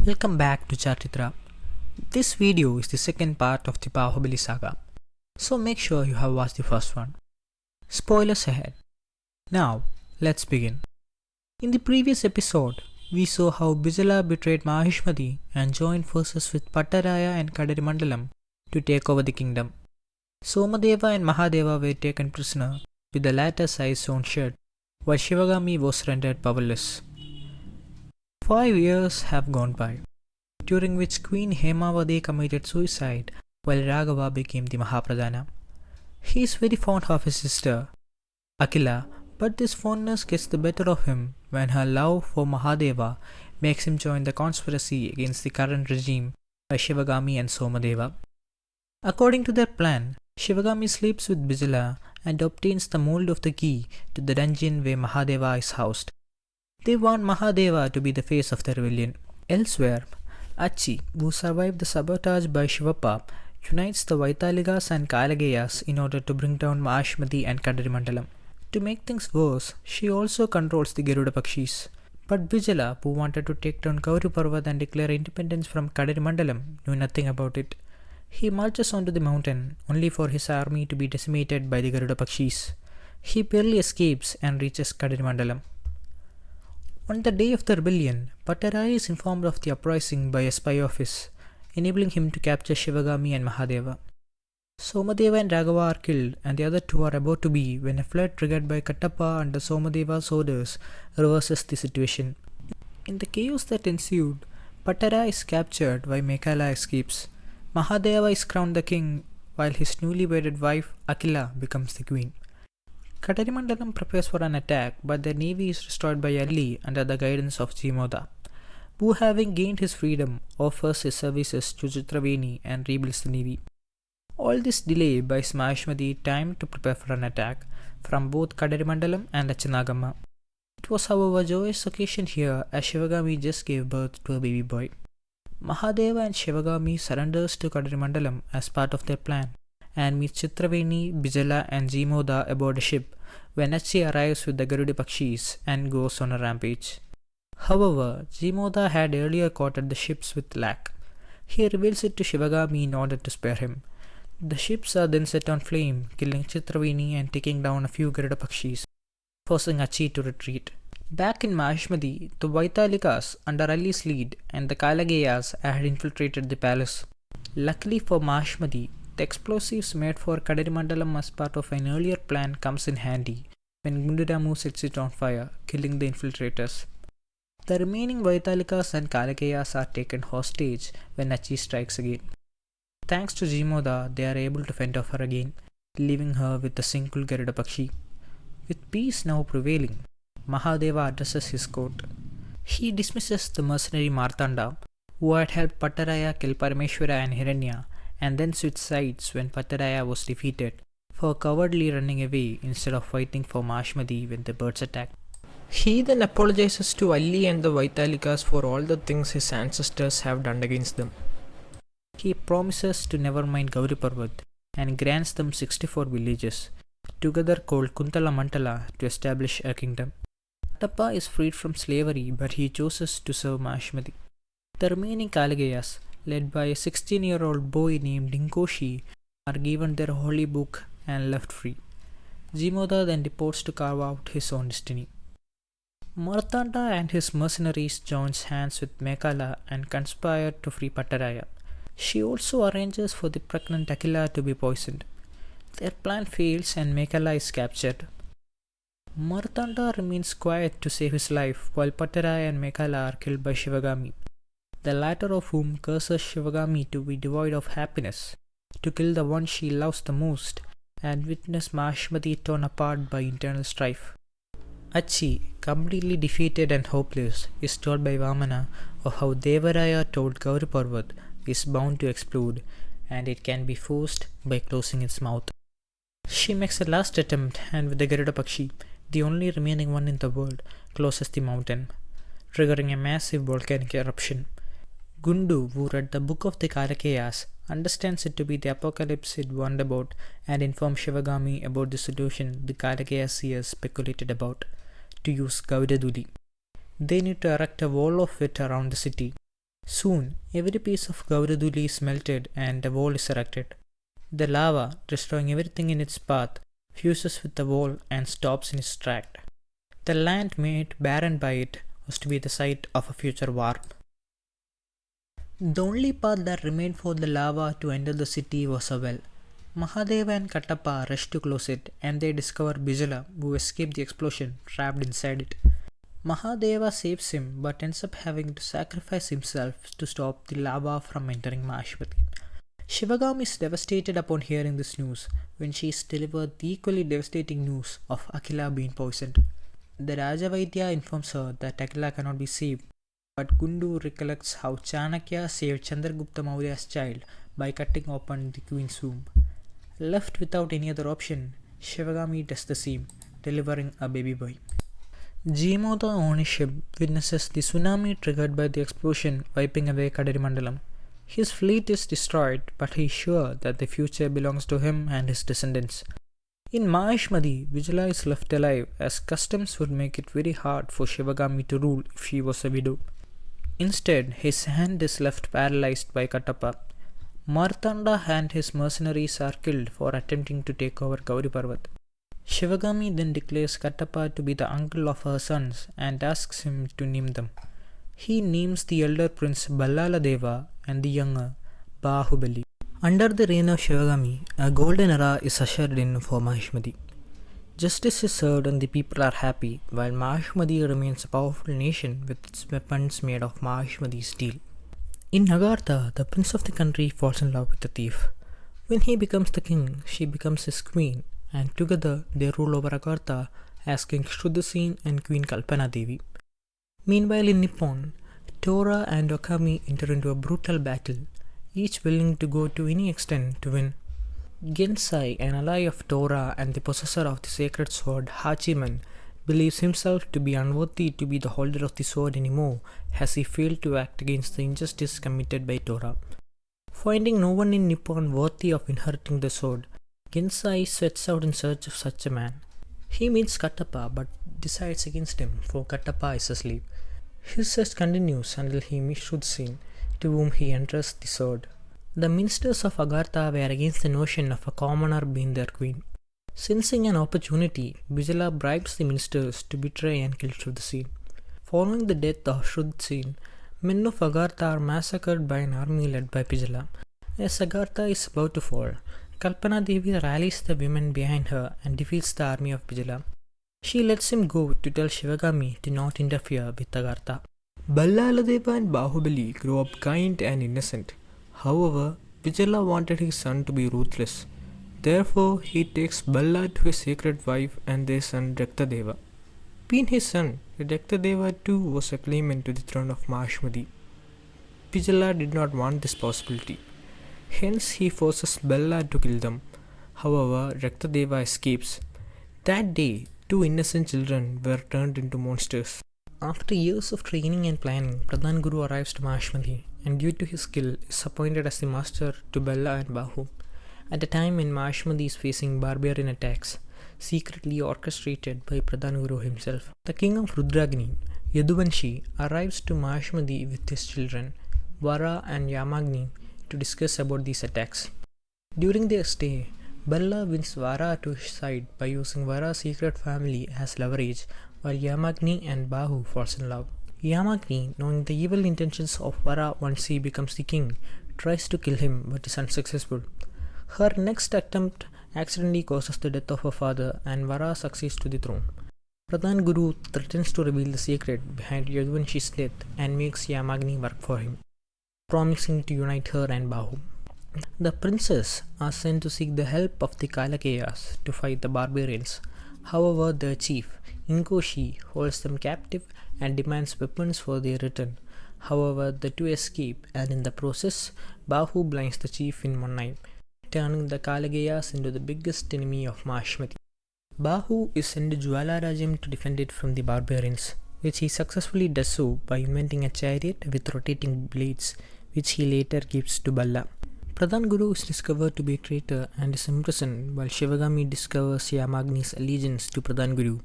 Welcome back to Chartitra. This video is the second part of the Baahubali saga, so make sure you have watched the first one. Spoilers ahead. Now, let's begin. In the previous episode, we saw how Bijala betrayed Mahishmati and joined forces with Pattaraya and Kadarimandalam to take over the kingdom. Somadeva and Mahadeva were taken prisoner, with the latter's eyes sewn shut, while Shivagami was rendered powerless. 5 years have gone by, during which Queen Hemavati committed suicide while Raghava became the Mahapradhana. He is very fond of his sister, Akila, but this fondness gets the better of him when her love for Mahadeva makes him join the conspiracy against the current regime by Shivagami and Somadeva. According to their plan, Shivagami sleeps with Bijala and obtains the mold of the key to the dungeon where Mahadeva is housed. They want Mahadeva to be the face of the rebellion. Elsewhere, Achi, who survived the sabotage by Shivappa, unites the Vaitalikas and Kalageyas in order to bring down Mahishmati and Kadarimandalam. To make things worse, she also controls the Garuda Pakshis. But Bijala, who wanted to take down Gauri Parvat and declare independence from Kadarimandalam, knew nothing about it. He marches onto the mountain, only for his army to be decimated by the Garuda Pakshis. He barely escapes and reaches Kadarimandalam. On the day of the rebellion, Pattaraya is informed of the uprising by a spy office, enabling him to capture Shivagami and Mahadeva. Somadeva and Raghava are killed, and the other two are about to be when a flood triggered by Kattappa under Somadeva's orders reverses the situation. In the chaos that ensued, Pattaraya is captured while Mekhala escapes. Mahadeva is crowned the king, while his newly wedded wife Akila becomes the queen. Kadarimandalam prepares for an attack, but their navy is destroyed by Ali under the guidance of Jimoda, who, having gained his freedom, offers his services to Chitraveni and rebuilds the navy. All this delay buys Mahishmati time to prepare for an attack from both Kadarimandalam and Achanagama. It was, however, a joyous occasion here as Shivagami just gave birth to a baby boy. Mahadeva and Shivagami surrenders to Kadarimandalam as part of their plan and meets Chitraveni, Bijala and Jimoda aboard a ship when Achi arrives with the Garuda Pakshis and goes on a rampage. However, Jimoda had earlier courted the ships with lac. He reveals it to Shivagami in order to spare him. The ships are then set on flame, killing Chitraveni and taking down a few Garuda Pakshis, forcing Achi to retreat. Back in Mahishmati, the Vaitalikas under Ali's lead and the Kalageyas had infiltrated the palace. Luckily for Mahishmati, the explosives made for Kadarimandalam as part of an earlier plan comes in handy when Gunduramu sets it on fire, killing the infiltrators. The remaining Vaitalikas and Kalageyas are taken hostage when Achi strikes again. Thanks to Jimoda, they are able to fend off her again, leaving her with a single Garuda Pakshi. With peace now prevailing, Mahadeva addresses his court. He dismisses the mercenary Martanda, who had helped Pattaraya kill Parameshwara and Hiranya, and then switched sides when Pattaraya was defeated, for cowardly running away instead of fighting for Mahishmati when the birds attacked. He then apologizes to Ali and the Vaitalikas for all the things his ancestors have done against them. He promises to never mind Gauri Parvat and grants them 64 villages, together called Kuntala Mantala, to establish a kingdom. Kattappa is freed from slavery, but he chooses to serve Mahishmati. The remaining Kalageyas, led by a 16-year-old boy named Dinkoshi, are given their holy book and left free. Jimoda then departs to carve out his own destiny. Martanda and his mercenaries joins hands with Mekhala and conspire to free Pattaraya. She also arranges for the pregnant Akila to be poisoned. Their plan fails and Mekhala is captured. Martanda remains quiet to save his life while Pattaraya and Mekhala are killed by Shivagami, the latter of whom curses Shivagami to be devoid of happiness, to kill the one she loves the most, and witness Mahishmati torn apart by internal strife. Achi, completely defeated and hopeless, is told by Vamana of how Devaraya told Gauri Parvat is bound to explode, and it can be forced by closing its mouth. She makes a last attempt, and with the Garuda Pakshi, the only remaining one in the world, closes the mountain, triggering a massive volcanic eruption. Gundu, who read the book of the Kalakeyas, understands it to be the apocalypse he'd warned about and informs Shivagami about the solution the Kalakeyas seers speculated about, to use Gaudaduli. They need to erect a wall of it around the city. Soon, every piece of Gauraduli is melted and a wall is erected. The lava, destroying everything in its path, fuses with the wall and stops in its track. The land made barren by it was to be the site of a future war. The only path that remained for the lava to enter the city was a well. Mahadeva and Kattappa rush to close it and they discover Bijala, who escaped the explosion, trapped inside it. Mahadeva saves him but ends up having to sacrifice himself to stop the lava from entering Mahashmati. Shivagami is devastated upon hearing this news when she is delivered the equally devastating news of Akila being poisoned. The Rajavaidya informs her that Akila cannot be saved, but Gundu recollects how Chanakya saved Chandragupta Maurya's child by cutting open the queen's womb. Left without any other option, Shivagami does the same, delivering a baby boy. Jimoda on his ship witnesses the tsunami triggered by the explosion wiping away Kadarimandalam. His fleet is destroyed, but he is sure that the future belongs to him and his descendants. In Maheshmati, Vijaya is left alive as customs would make it very hard for Shivagami to rule if she was a widow. Instead, his hand is left paralyzed by Kattappa. Martanda and his mercenaries are killed for attempting to take over Gauri Parvat. Shivagami then declares Kattappa to be the uncle of her sons and asks him to name them. He names the elder prince Ballala Deva and the younger Baahubali. Under the reign of Shivagami, a golden era is ushered in for Maheshmati. Justice is served and the people are happy, while Maheshmati remains a powerful nation with its weapons made of Maheshmati steel. In Agartha, the prince of the country falls in love with a thief. When he becomes the king, she becomes his queen, and together they rule over Agartha as King Shuddhasen and Queen Kalpana Devi. Meanwhile in Nippon, Tora and Okami enter into a brutal battle, each willing to go to any extent to win. Gensai, an ally of Tora and the possessor of the sacred sword Hachiman, believes himself to be unworthy to be the holder of the sword anymore as he failed to act against the injustice committed by Tora. Finding no one in Nippon worthy of inheriting the sword, Gensai sets out in search of such a man. He meets Kattappa but decides against him, for Kattappa is asleep. His search continues until he meets Shuddhasen, to whom he entrusts the sword. The ministers of Agartha were against the notion of a commoner being their queen. Sensing an opportunity, Bijala bribes the ministers to betray and kill Shuddhasen. Following the death of Shuddhasen, men of Agartha are massacred by an army led by Bijala. As Agartha is about to fall, Kalpana Devi rallies the women behind her and defeats the army of Bijala. She lets him go to tell Shivagami to not interfere with Agartha. Ballaladeva and Baahubali grew up kind and innocent. However, Bijala wanted his son to be ruthless. Therefore, he takes Balla to his sacred wife and their son Raktadeva. Being his son, Raktadeva too was a claimant to the throne of Maheshmati. Bijala did not want this possibility. Hence, he forces Balla to kill them. However, Raktadeva escapes. That day, two innocent children were turned into monsters. After years of training and planning, Pradhan Guru arrives to Maheshmati and due to his skill is appointed as the master to Balla and Bahu. At a time when Maheshmati is facing barbarian attacks, secretly orchestrated by Pradhan Guru himself, the king of Rudragni, Yaduvanshi, arrives to Maheshmati with his children, Vara and Yamagni, to discuss about these attacks. During their stay, Balla wins Vara to his side by using Vara's secret family as leverage, while Yamagni and Bahu falls in love. Yamagni, knowing the evil intentions of Vara once he becomes the king, tries to kill him but is unsuccessful. Her next attempt accidentally causes the death of her father and Vara succeeds to the throne. Pradhan Guru threatens to reveal the secret behind Yaduvanshi's death and makes Yamagni work for him, promising to unite her and Bahu. The princes are sent to seek the help of the Kalakeyas to fight the barbarians. However, their chief, Inkoshi, holds them captive and demands weapons for their return. However, the two escape and in the process, Bahu blinds the chief in one eye, turning the Kalageyas into the biggest enemy of Maheshmati. Bahu is sent to Jwala Rajyam to defend it from the barbarians, which he successfully does so by inventing a chariot with rotating blades, which he later gives to Balla. Pradhan Guru is discovered to be a traitor and is imprisoned, while Shivagami discovers Yamagni's allegiance to Pradhan Guru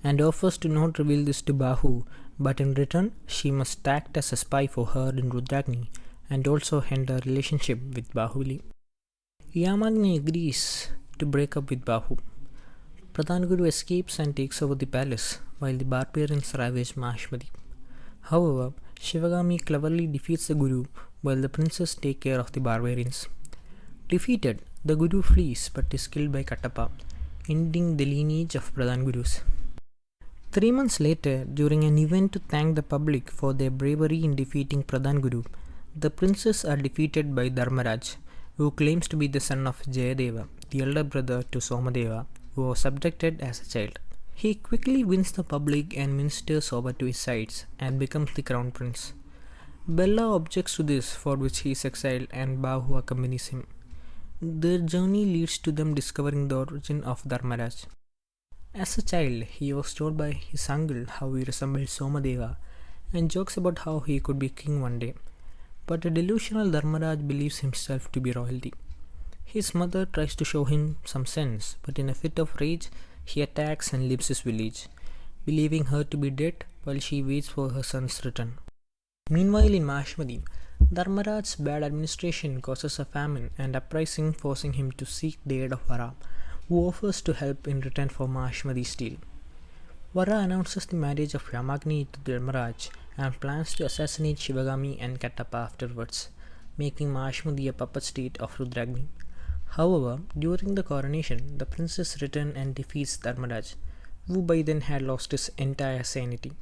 and offers to not reveal this to Bahu but in return, she must act as a spy for her in Rudragni and also end her relationship with Bahubali. Yamagni agrees to break up with Bahu. Pradhan Guru escapes and takes over the palace while the barbarians ravage Mahashmati. However, Shivagami cleverly defeats the Guru while the princes take care of the barbarians. Defeated, the Guru flees but is killed by Kattappa, ending the lineage of Pradhan Gurus. 3 months later, during an event to thank the public for their bravery in defeating Pradhan Guru, the princes are defeated by Dharmaraj, who claims to be the son of Jayadeva, the elder brother to Somadeva, who was abducted as a child. He quickly wins the public and ministers over to his sides and becomes the crown prince. Bella objects to this, for which he is exiled, and Bahu accompanies him. Their journey leads to them discovering the origin of Dharmaraj. As a child, he was told by his uncle how he resembled Somadeva and jokes about how he could be king one day. But a delusional Dharmaraj believes himself to be royalty. His mother tries to show him some sense, but in a fit of rage, he attacks and leaves his village, believing her to be dead while she waits for her son's return. Meanwhile, in Mahashmati, Dharmaraj's bad administration causes a famine and uprising, forcing him to seek the aid of Vara, who offers to help in return for Mahashmati's steel. Vara announces the marriage of Yamagni to Dharmaraj and plans to assassinate Shivagami and Kattappa afterwards, making Mahashmati a puppet state of Rudragni. However, during the coronation, the princess returns and defeats Dharmaraj, who by then had lost his entire sanity.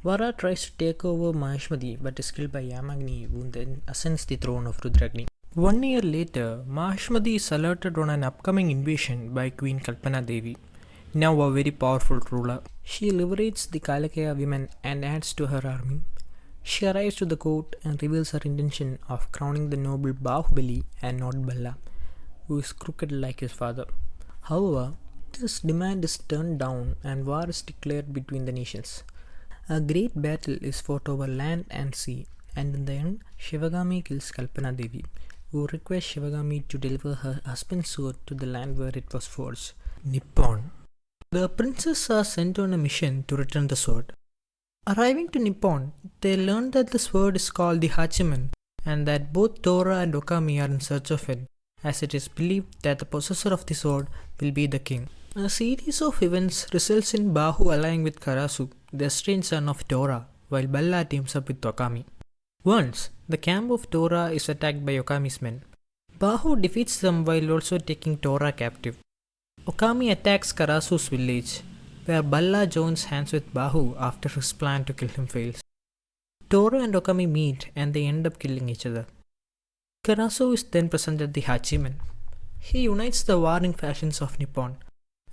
Vara tries to take over Mahashmati but is killed by Yamagni, who then ascends the throne of Rudragni. 1 year later, Mahashmati is alerted on an upcoming invasion by Queen Kalpana Devi, now a very powerful ruler. She liberates the Kalakaya women and adds to her army. She arrives to the court and reveals her intention of crowning the noble Baahubali and not Balla, who is crooked like his father. However, this demand is turned down and war is declared between the nations. A great battle is fought over land and sea, and in the end, Shivagami kills Kalpana Devi, who requests Shivagami to deliver her husband's sword to the land where it was forged, Nippon. The princes are sent on a mission to return the sword. Arriving to Nippon, they learn that the sword is called the Hachiman and that both Tora and Okami are in search of it, as it is believed that the possessor of the sword will be the king. A series of events results in Bahu allying with Karasu, the estranged son of Tora, while Balla teams up with Okami. Once, the camp of Tora is attacked by Okami's men. Bahu defeats them while also taking Tora captive. Okami attacks Karasu's village, where Balla joins hands with Bahu after his plan to kill him fails. Tora and Okami meet and they end up killing each other. Karasu is then presented the Hachiman. He unites the warring factions of Nippon,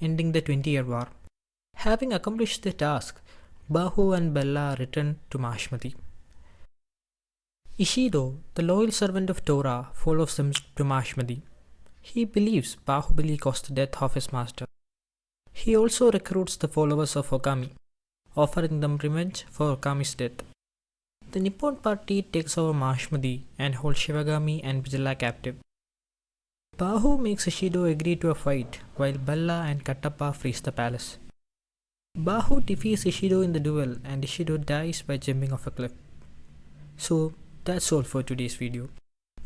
ending the 20-year war. Having accomplished the task, Bahu and Bella return to Mahashmati. Ishido, the loyal servant of Tora, follows them to Mahashmati. He believes Bahubali caused the death of his master. He also recruits the followers of Okami, offering them revenge for Okami's death. The Nippon party takes over Mahashmati and holds Shivagami and Vijala captive. Bahu makes Ishido agree to a fight while Balla and Kattappa freeze the palace. Bahu defeats Ishido in the duel and Ishido dies by jumping off a cliff. So that's all for today's video.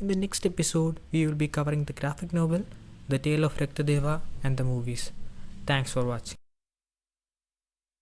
In the next episode, we will be covering the graphic novel, The Tale of Raktadeva and the movies. Thanks for watching.